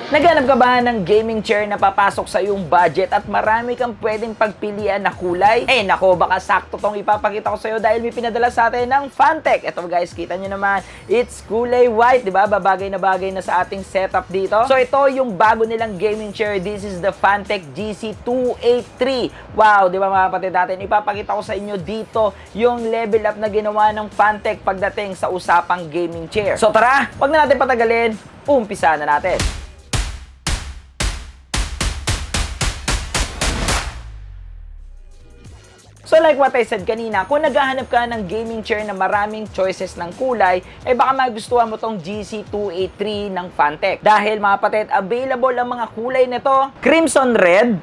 Naghanap ka ba ng gaming chair na papasok sa iyong budget at marami kang pwedeng pagpilian na kulay? Eh nako, baka sakto tong ipapakita ko sa iyo dahil may pinadala sa atin ng Fantech. Ito guys, kita nyo naman, it's kulay white, di ba? Babagay na bagay na sa ating setup dito. So ito yung bago nilang gaming chair. This is the Fantech GC283. Wow, di ba mga kapatid natin? Ipapakita ko sa inyo dito yung level up na ginawa ng Fantech pagdating sa usapang gaming chair. So tara, wag na natin patagalin, umpisa na natin. So like what I said kanina, kung naghahanap ka ng gaming chair na maraming choices ng kulay, eh baka magustuhan mo tong GC283 ng Fantech. Dahil mga kapatid, available ang mga kulay nito: Crimson Red,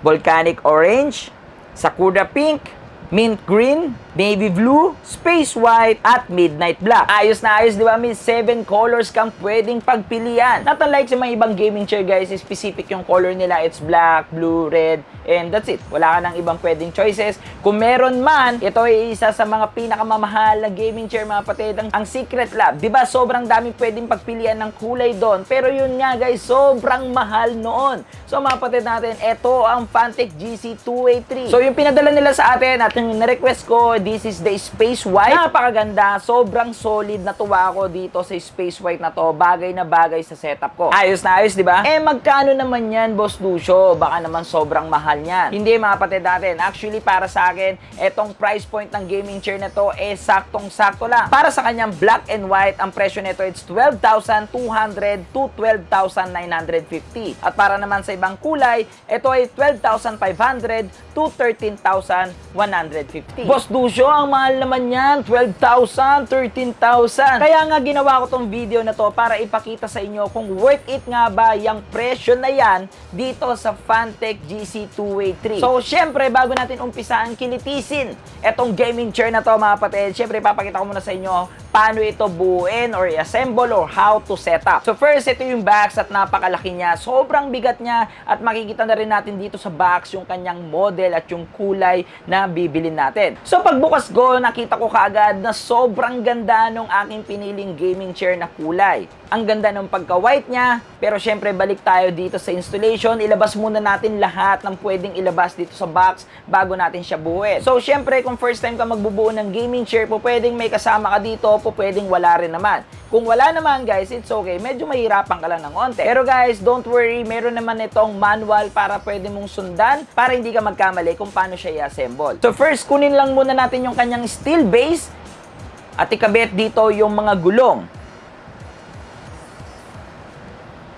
Volcanic Orange, Sakura Pink, Mint Green, Navy Blue, Space White, at Midnight Black. Ayos na ayos, di ba? May 7 colors kang pwedeng pagpilian. Not unlike sa mga ibang gaming chair guys, specific yung color nila. It's black, blue, red, and that's it. Wala ka nang ibang pwedeng choices. Kung meron man, ito ay isa sa mga pinakamamahal na gaming chair mga kapatid, ang Secret Lab. Di ba? Sobrang daming pwedeng pagpilian ng kulay doon. Pero yun nga guys, sobrang mahal noon. So mga kapatid natin, ito ang Fantech GC283. So yung pinadala nila sa atin at yung na-request ko, this is the Space White. Napakaganda, sobrang solid. Natuwa ako dito sa Space White na to. Bagay na bagay sa setup ko. Ayos na ayos, di ba? Eh magkano naman yan, Boss Lucio? Baka naman sobrang mahal niyan. Hindi mga kapatid natin. Actually, para sa akin, etong price point ng gaming chair na to, eh saktong-sakto lang. Para sa kanyang black and white, ang presyo nito, it's 12,200 to 12,950. At para naman sa ibang kulay, ito ay 12,500 to 13,150. Boss Lucio, ang mahal naman yan. 12,000, 13,000. Kaya nga ginawa ko tong video na to para ipakita sa inyo kung worth it nga ba yung presyo na yan dito sa Fantech GC283. So, syempre, bago natin umpisaan kilitisin etong gaming chair na to mga kapatid, syempre, ipapakita ko muna sa inyo paano ito buuin or i-assemble or how to set up. So, first, ito yung box at napakalaki niya. Sobrang bigat niya at makikita na rin natin dito sa box yung kanyang model at yung kulay na bibilin natin. So pagbukas ko, nakita ko kaagad na sobrang ganda nung aking piniling gaming chair na kulay. Ang ganda ng pagka-white niya, pero syempre balik tayo dito sa installation. Ilabas muna natin lahat ng pwedeng ilabas dito sa box bago natin siya buuin. So syempre kung first time ka magbubuo ng gaming chair, po pwedeng may kasama ka dito, po pwedeng wala rin naman. Kung wala naman guys, it's okay. Medyo mahirapan ka lang ng onte. Pero guys, don't worry, meron naman itong manual para pwede mong sundan para hindi ka magkamali kung paano siya i-assemble. So first, kunin lang muna natin yung kanyang steel base at ikabit dito yung mga gulong.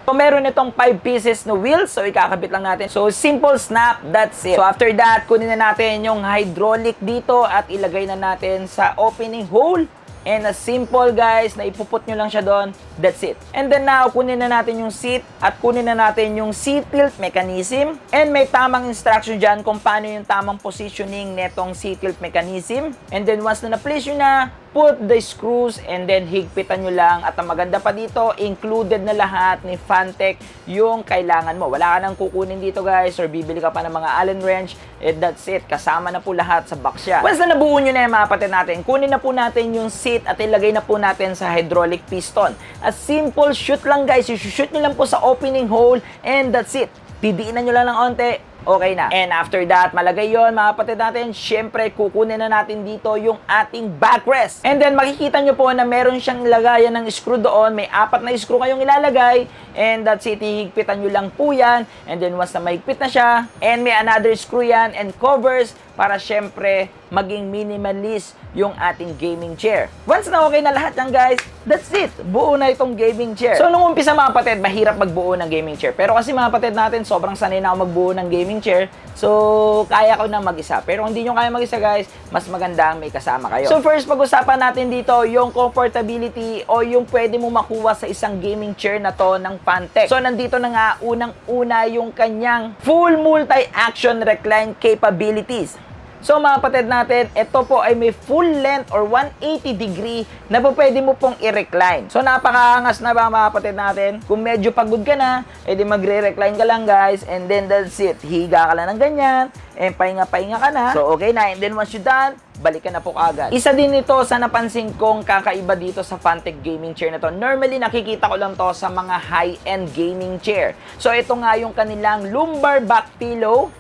So meron itong 5 pieces na wheels, so ikakabit lang natin. So simple snap, that's it. So after that, kunin na natin yung hydraulic dito at ilagay na natin sa opening hole. And as simple guys, na ipuput nyo lang siya doon, that's it. And then now, kunin na natin yung seat at kunin na natin yung seat tilt mechanism. And may tamang instruction dyan kung paano yung tamang positioning netong seat tilt mechanism. And then once na na-place nyo na, put the screws and then higpitan nyo lang. At ang maganda pa dito, included na lahat ni Fantech yung kailangan mo. Wala ka nang kukunin dito guys or bibili ka pa ng mga Allen wrench. And that's it. Kasama na po lahat sa box yan. Once na nabuo nyo na yung mga kapatid natin, kunin na po natin yung seat at ilagay na po natin sa hydraulic piston. A simple shoot lang guys. I-shoot nyo lang po sa opening hole and that's it. Didiinan nyo lang ng onte. Okay na. And after that, malagay yon mga kapatid natin. Syempre, kukunin na natin dito yung ating backrest. And then, makikita nyo po na meron siyang lagayan ng screw doon. May 4 na screw kayong ilalagay. And that's it. Hihigpitan nyo lang po yan. And then, once na mahigpit na siya, and may another screw yan and covers para syempre maging minimalist yung ating gaming chair. Once na okay na lahat yan guys, that's it. Buo na itong gaming chair. So nung umpisa mga kapatid, mahirap magbuo ng gaming chair. Pero kasi mga kapatid natin, sobrang sanay na ako magbuo ng gaming chair. So kaya ko na mag-isa. Pero kung hindi nyo kaya mag-isa guys, mas maganda ang may kasama kayo. So first, pag-usapan natin dito yung comfortability o yung pwede mo makuha sa isang gaming chair na to ng Fantech. So nandito na nga unang-una yung kanyang full multi-action recline capabilities. So mga kapatid natin, ito po ay may full length or 180 degree na po pwede mo pong i-recline. So napakaangas na ba mga kapatid natin? Kung medyo pagod ka na, edi magre-recline ka lang guys, and then that's it. Higa ka lang ng ganyan, and pahinga-pahinga ka na. So okay na, and then once you done, balik ka na po kaagad. Isa din ito sa napansin kong kakaiba dito sa Fantech gaming chair na to. Normally, nakikita ko lang to sa mga high-end gaming chair. So, ito nga yung kanilang lumbar back pillow,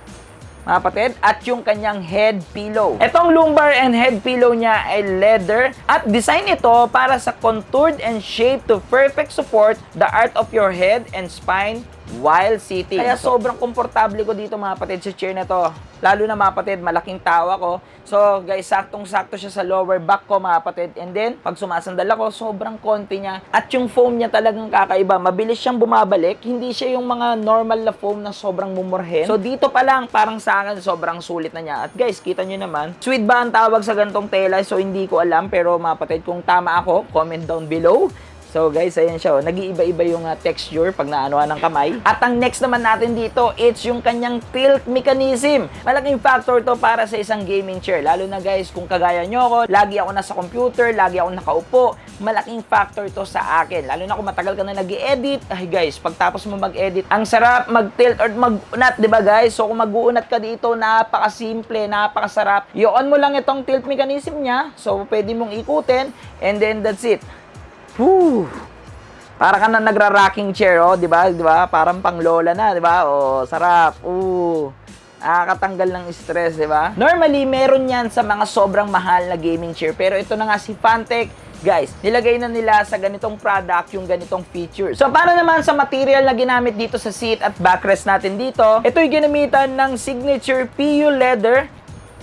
mga kapatid, at yung kanyang head pillow. Itong lumbar and head pillow niya ay leather at design ito para sa contoured and shaped to perfect support the arch of your head and spine while sitting. Kaya sobrang komportable ko dito mga kapatid sa chair na to. Lalo na mga kapatid, malaking tao ako. So guys, saktong-sakto siya sa lower back ko mga kapatid. And then, pag sumasandal ako, sobrang konti niya. At yung foam niya talagang kakaiba. Mabilis siyang bumabalik. Hindi siya yung mga normal na foam na sobrang mumurhen. So dito pa lang, parang sa akin, sobrang sulit na niya. At guys, kita nyo naman, sweet ba ang tawag sa gantong tela? So hindi ko alam. Pero mga kapatid, kung tama ako, comment down below. So guys, ayan siya. Nag-iiba-iba yung texture pag naanuhan ng kamay. At ang next naman natin dito, it's yung kanyang tilt mechanism. Malaking factor to para sa isang gaming chair. Lalo na guys, kung kagaya nyo ako, lagi ako nasa computer, lagi ako nakaupo. Malaking factor to sa akin. Lalo na kung matagal ka na nag-i-edit. Ay guys, pagtapos mo mag-edit, ang sarap mag-tilt or mag-unat, di ba guys? So kung mag-uunat ka dito, napaka-simple, napakasarap. I-on mo lang itong tilt mechanism niya. So pwede mong ikutin, and then that's it. Woo! Para ka na nagra-rocking chair, oh, 'di ba? 'Di ba? Parang panglola na, 'di ba? Oh, sarap. Nakakatanggal ng stress, 'di ba? Normally, meron 'yan sa mga sobrang mahal na gaming chair, pero ito na nga si Fantech. Guys, nilagay na nila sa ganitong product yung ganitong features. So, para naman sa material na ginamit dito sa seat at backrest natin dito, ito'y ginamitan ng signature PU leather.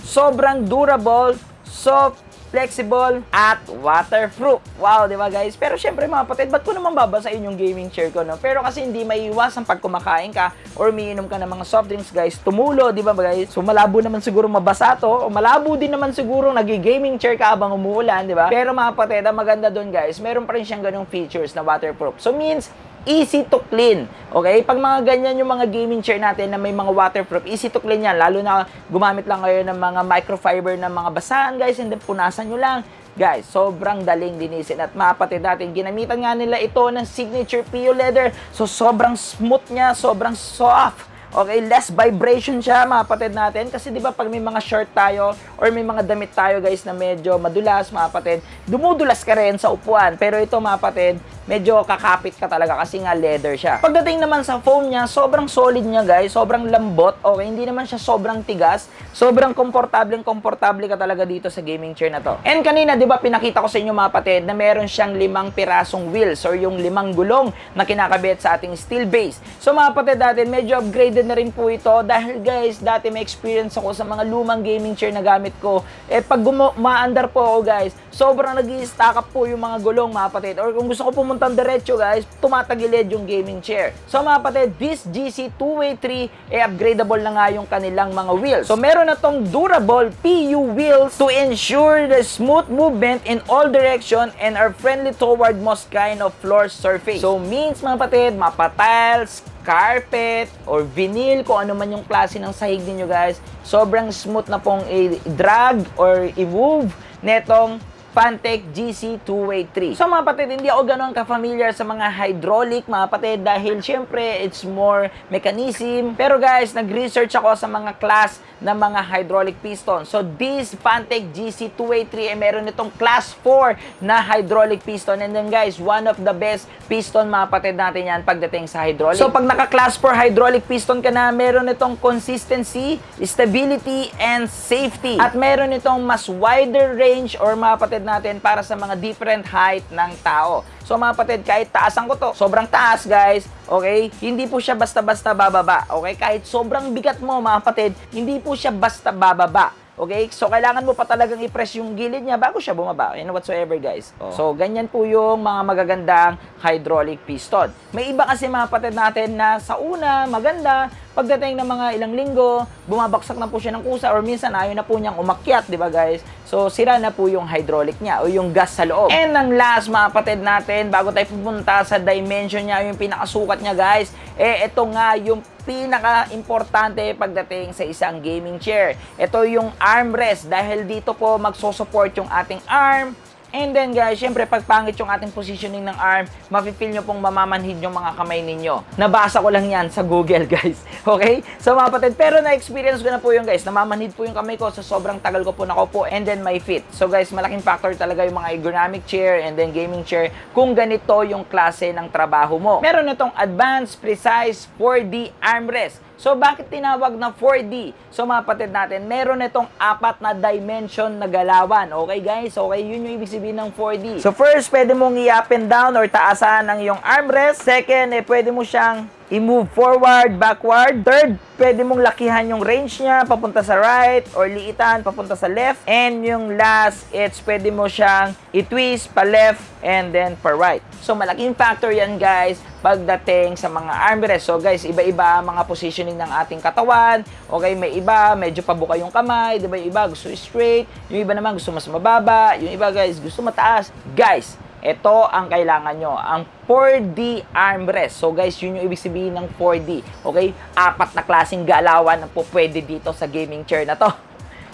Sobrang durable, soft, flexible, at waterproof. Wow, di ba guys? Pero syempre mga kapatid, ba't ko naman babasain yung gaming chair ko, no? Pero kasi hindi maiiwasan pag kumakain ka or umiinom ka ng mga soft drinks, guys, tumulo, di ba guys? So malabo naman siguro mabasa to, o malabo din naman siguro nag-gaming chair ka habang umuulan, di ba? Pero mga kapatid, ang maganda doon guys, meron pa rin siyang ganung features na waterproof. So means, easy to clean. Okay? Pag mga ganyan yung mga gaming chair natin na may mga waterproof, easy to clean yan. Lalo na gumamit lang kayo ng mga microfiber na mga basahan, guys, and then punasan nyo lang. Guys, sobrang daling linisin. At mga kapatid natin, ginamitan nga nila ito ng signature PU leather. So, sobrang smooth niya, sobrang soft. Okay, less vibration siya mga kapatid natin. Kasi di ba pag may mga short tayo or may mga damit tayo guys na medyo madulas mga kapatid, dumudulas ka rin sa upuan. Pero ito mga kapatid, medyo kakapit ka talaga kasi nga leather siya. Pagdating naman sa foam niya, sobrang solid niya guys, sobrang lambot. Okay, hindi naman siya sobrang tigas. Sobrang komportable ka talaga dito sa gaming chair na to. And kanina, di ba pinakita ko sa inyo mga kapatid na meron siyang 5 pirasong wheels or yung 5 gulong na kinakabit sa ating steel base. So mga kapatid natin, medyo upgraded na rin po ito dahil guys, dati may experience ako sa mga lumang gaming chair na gamit ko. Eh pag maandar po ako guys, sobrang nag-i-stack up po yung mga gulong mga kapatid. Or kung gusto ko pumuntang diretso guys, tumatagilid yung gaming chair. So mga kapatid, this GC283 upgradable na nga yung kanilang mga wheels. So meron na tong durable PU wheels to ensure the smooth movement in all direction and are friendly toward most kind of floor surface. So means mga kapatid, mapa-tiles, carpet, or vinyl, kung ano man yung klase ng sahig ninyo guys, sobrang smooth na pong i-drag or i-move netong Fantech GC283. So mga kapatid, hindi ako ganoon ka-familiar sa mga hydraulic mga kapatid dahil syempre it's more mechanism. Pero guys, nag-research ako sa mga class ng mga hydraulic piston. So this Fantech GC283 ay meron itong class 4 na hydraulic piston. And then guys, one of the best piston mga kapatid natin yan pagdating sa hydraulic. So pag naka-class 4 hydraulic piston ka na, meron itong consistency, stability, and safety. At meron itong mas wider range or mga kapatid natin para sa mga different height ng tao. So mga kapatid, kahit taasan ko to, sobrang taas guys, okay? Hindi po siya basta-basta bababa, okay? Kahit sobrang bigat mo mga kapatid, hindi po siya basta bababa. Okay? So, kailangan mo pa talagang i-press yung gilid niya bago siya bumaba. And whatsoever, guys. Oh. So, ganyan po yung mga magagandang hydraulic piston. May iba kasi mga kapatid natin na sa una, maganda, pagdating ng mga ilang linggo, bumabaksak na po siya ng kusa or minsan ayaw na po niyang umakyat, di ba guys? So, sira na po yung hydraulic niya o yung gas sa loob. And ang last mga kapatid natin, bago tayo pupunta sa dimension niya, yung pinakasukat niya guys, ito nga yung pinaka-importante pagdating sa isang gaming chair. Ito yung armrest dahil dito po magso-support yung ating arm. And then guys, syempre pag pangit yung ating positioning ng arm, mafe-feel nyo pong mamamanhid yung mga kamay ninyo. Nabasa ko lang yan sa Google guys. Okay? So mga kapatid, pero na-experience ko na po yung guys, namamanhid po yung kamay ko sa sobrang tagal ko po nakaupo and then my feet. So guys, malaking factor talaga yung mga ergonomic chair and then gaming chair kung ganito yung klase ng trabaho mo. Meron itong advanced, precise 4D armrest. So, bakit tinawag na 4D? So, mga kapatid natin, meron itong 4 na dimension na galawan. Okay, guys? Okay, yun yung ibig sabihin ng 4D. So, first, pwede mong i-up and down or taasan ang iyong armrest. Second, pwede mo siyang i-move forward, backward. Third, pwede mong lakihan yung range niya papunta sa right or liitan papunta sa left. And yung last, pwede mo siyang i-twist pa left and then pa right. So, malaking factor yan, guys, pagdating sa mga armrest. So, guys, iba-iba mga positioning ng ating katawan. Okay, may iba, medyo pabuka yung kamay. Diba, yung iba gusto straight. Yung iba naman gusto mas mababa. Yung iba, guys, gusto mataas. Guys, ito ang kailangan nyo, ang 4D armrest. So guys, yun yung ibig sabihin ng 4D. Okay? 4 na klaseng galawan na po pwede dito sa gaming chair na to.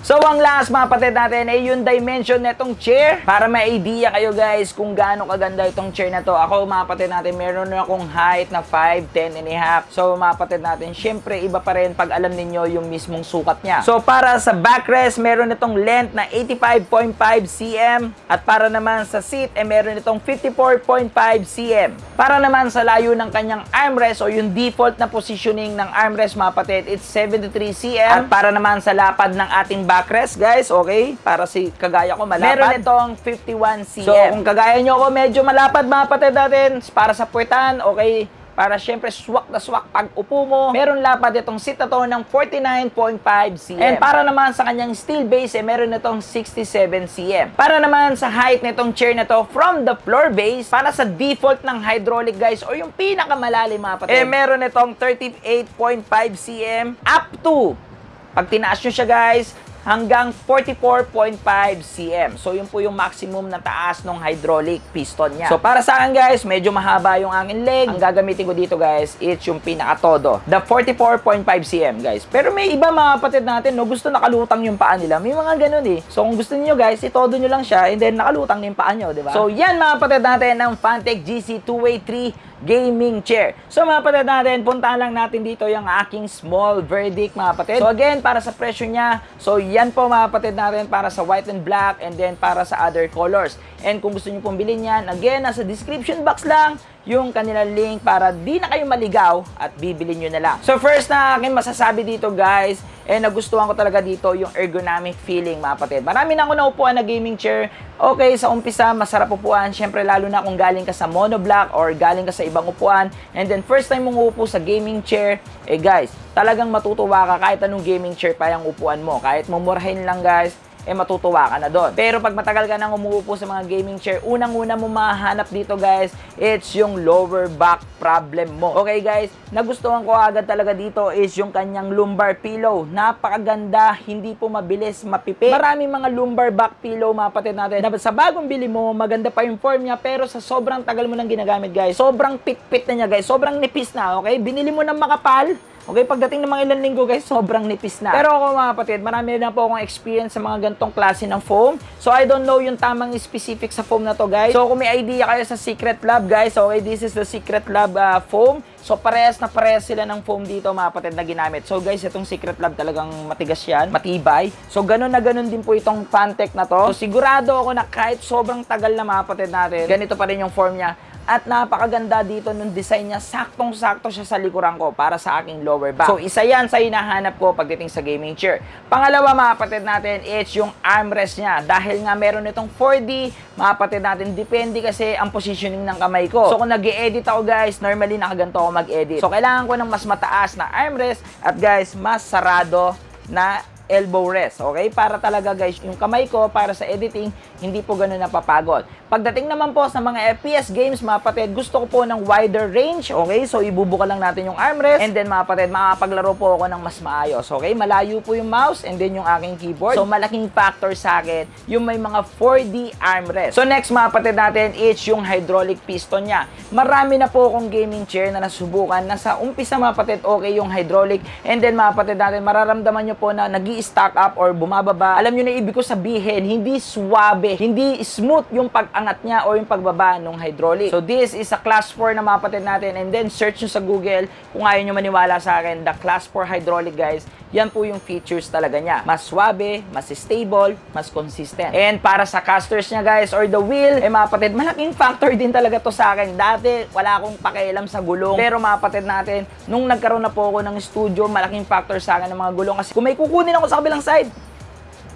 So, ang last mga kapatid natin ay yung dimension na itong chair. Para may idea kayo guys kung gaano kaganda itong chair na to. Ako mga kapatid natin, meron na akong height na 5'10 and a half. So, mga kapatid natin, syempre iba pa rin pag alam ninyo yung mismong sukat niya. So, para sa backrest, meron itong length na 85.5 cm. At para naman sa seat, meron itong 54.5 cm. Para naman sa layo ng kanyang armrest o yung default na positioning ng armrest mga kapatid, it's 73 cm. At para naman sa lapad ng ating backrest, guys, okay? Para si kagaya ko malapad. Meron itong 51 cm. So, kung kagaya nyo ako medyo malapad mga kapatid natin, para sa puwetan, okay? Para syempre swak na swak pag upo mo. Meron lapad itong seat na to ng 49.5 cm. And para naman sa kanyang steel base, meron itong 67 cm. Para naman sa height nitong chair na to from the floor base, para sa default ng hydraulic guys, o yung pinakamalalim mga kapatid, meron itong 38.5 cm up to, pag tinaas nyo siya guys, hanggang 44.5 cm. So, yun po yung maximum na taas ng hydraulic piston niya. So, para sa akin guys, medyo mahaba yung aking leg. Ang gagamitin ko dito guys, it's yung pinaka-todo. The 44.5 cm guys. Pero may iba mga kapatid natin, no, gusto nakalutang yung paa nila. May mga ganun eh. So, kung gusto niyo guys, itodo nyo lang siya and then nakalutang na yung paa nyo, di ba? So, yan mga kapatid natin ng Fantech GC283 gaming chair. So mga kapatid natin, puntahan lang natin dito yung aking small verdict mga kapatid. So again, para sa presyo niya, so yan po mga kapatid natin para sa white and black and then para sa other colors. And kung gusto niyo pong bilhin yan, again, nasa description box lang yung kanilang link para di na kayo maligaw at bibili nyo na lang. So first na akin masasabi dito guys, nagustuhan ko talaga dito yung ergonomic feeling mga kapatid. Marami na ako naupuan na gaming chair. Okay, sa umpisa masarap upuan. Syempre lalo na kung galing ka sa monoblock or galing ka sa ibang upuan. And then first time mong uupo sa gaming chair, guys, talagang matutuwa ka kahit anong gaming chair pa yung upuan mo. Kahit mumurahin lang guys, matutuwa ka na doon. Pero pag matagal ka nang umuupo sa mga gaming chair, unang-una mo mahanap dito guys, it's yung lower back problem mo. Okay guys, nagustuhan ko agad talaga dito is yung kanyang lumbar pillow. Napakaganda, hindi po mabilis mapipi. Maraming mga lumbar back pillow mga kapatid natin. Dapat sa bagong bili mo, maganda pa yung form niya, pero sa sobrang tagal mo nang ginagamit guys, sobrang pit-pit na niya guys, sobrang nipis na, okay? Binili mo ng makapal, okay, pagdating ng mga ilang linggo guys, sobrang nipis na. Pero ako mga kapatid, marami na po akong experience sa mga ganitong klase ng foam. So I don't know yung tamang specific sa foam na to guys. So kung may idea kayo sa Secret Lab guys, okay, this is the Secret Lab foam. So parehas sila ng foam dito mga kapatid na ginamit. So guys, itong Secret Lab talagang matigas yan, matibay. So ganun na ganun din po itong Fantech na to. So sigurado ako na kahit sobrang tagal na mga kapatid natin, ganito pa rin yung form niya. At napakaganda dito nung design niya. Saktong-sakto siya sa likuran ko para sa aking lower back. So, isa yan sa hinahanap ko pagdating sa gaming chair. Pangalawa, mga kapatid natin, it's yung armrest niya. Dahil nga meron itong 4D, mga kapatid natin, depende kasi ang positioning ng kamay ko. So, kung nag-e-edit ako, guys, normally nakaganto ako mag-edit. So, kailangan ko ng mas mataas na armrest at guys, mas sarado na elbow rest, okay? Para talaga guys, yung kamay ko para sa editing, hindi po ganun napapagod. Pagdating naman po sa mga FPS games, mga kapatid, gusto ko po ng wider range, okay? So, ibubuka lang natin yung armrest, and then mga kapatid, makapaglaro po ako ng mas maayos, okay? Malayo po yung mouse, and then yung aking keyboard. So, malaking factor sa akin, yung may mga 4D armrest. So, next mga kapatid natin, is yung hydraulic piston niya. Marami na po akong gaming chair na nasubukan, na sa umpisa mga kapatid, okay yung hydraulic, and then mga kapatid natin, mararamdaman nyo po na nag-i-stack up or bumababa. Alam nyo na ibig ko sabihin, hindi suwabe, hindi smooth yung pag-angat niya o yung pagbaba ng hydraulic. So this is a class 4 na mga kapatid natin, and then search nyo sa Google kung ayaw nyo maniwala sa akin, the class 4 hydraulic guys, yan po yung features talaga niya. Mas suwabe, mas stable, mas consistent. And para sa casters niya guys, or the wheel, mga kapatid, malaking factor din talaga to sa akin. Dati, wala akong pakialam sa gulong. Pero mga kapatid natin, nung nagkaroon na po ako ng studio, malaking factor sa akin ng mga gulong. Kasi kung may kukunin ako sa kabilang side,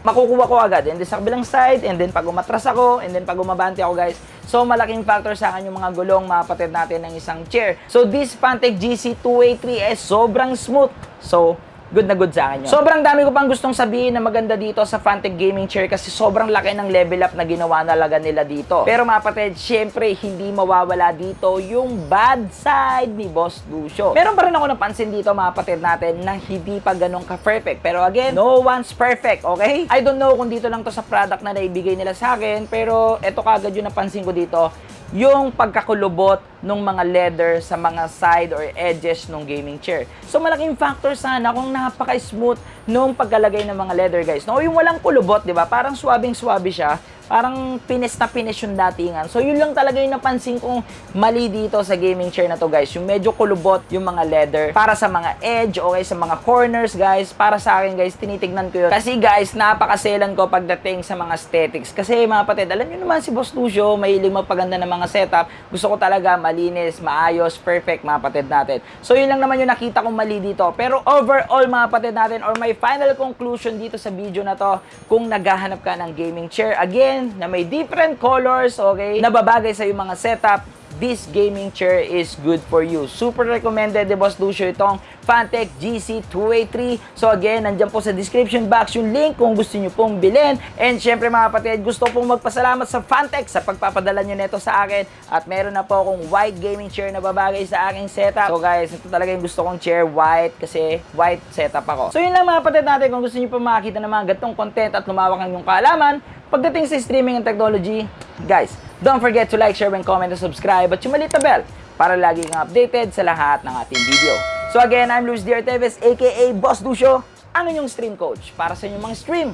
makukuha ko agad, and then sa kabilang side, and then pag umatras ako, and then pag umabante ako guys. So malaking factor sa akin yung mga gulong, mga kapatid natin, ng isang chair. So this Fantech GC283 is sobrang smooth. So good na good sa akin yun. Sobrang dami ko pang gustong sabihin na maganda dito sa Fantech gaming chair kasi sobrang laki ng level up na ginawa talaga nila dito. Pero mga kapatid, syempre hindi mawawala dito yung bad side ni Boss Lucio. Meron pa rin ako napansin dito mga kapatid natin na hindi pa ganun ka-perfect. Pero again, no one's perfect, okay? I don't know kung dito lang to sa product na naibigay nila sa akin, pero eto kagad yung napansin ko dito, yung pagkakulubot ng mga leather sa mga side or edges ng gaming chair. So malaking factor sana kung napaka-smooth nung pagkalagay ng mga leather guys. No, yung walang kulubot, 'di ba? Parang swabing-swabe siya. Parang finish na finish yung datingan. So yun lang talaga yung napansin kong mali dito sa gaming chair na to guys. Yung medyo kulubot yung mga leather para sa mga edge, okay, sa mga corners guys. Para sa akin guys, tinitignan ko yun. Kasi guys, napakaselan ko pagdating sa mga aesthetics. Kasi mga kapatid, alam nyo naman si Boss Lucio, mahilig magpaganda ng mga setup. Gusto ko talaga malinis, maayos, perfect mga kapatid natin. So yun lang naman yung nakita kong mali dito. Pero overall mga kapatid natin, or my final conclusion dito sa video na to, kung naghahanap ka ng gaming chair, again, na may different colors, okay, na babagay sa yung mga setup, this gaming chair is good for you. Super recommended ni Boss Lucio itong Fantech GC283. So again, nandiyan po sa description box yung link kung gusto nyo pong bilhin. And syempre mga kapatid, gusto pong magpasalamat sa Fantech sa pagpapadala nyo nito sa akin. At meron na po akong white gaming chair na babagay sa aking setup. So guys, ito talaga yung gusto kong chair, white, kasi white setup ako. So yun lang mga kapatid natin, kung gusto nyo pa makakita ng mga gatong content at lumawak ang yung kaalaman pagdating sa streaming and technology, guys, don't forget to like, share, and comment, and subscribe at yung maliit na bell para lagi kang updated sa lahat ng ating video. So again, I'm Lucio Teves, aka Boss Lucio, ang inyong stream coach para sa inyong mga stream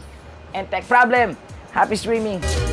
and tech problem. Happy streaming!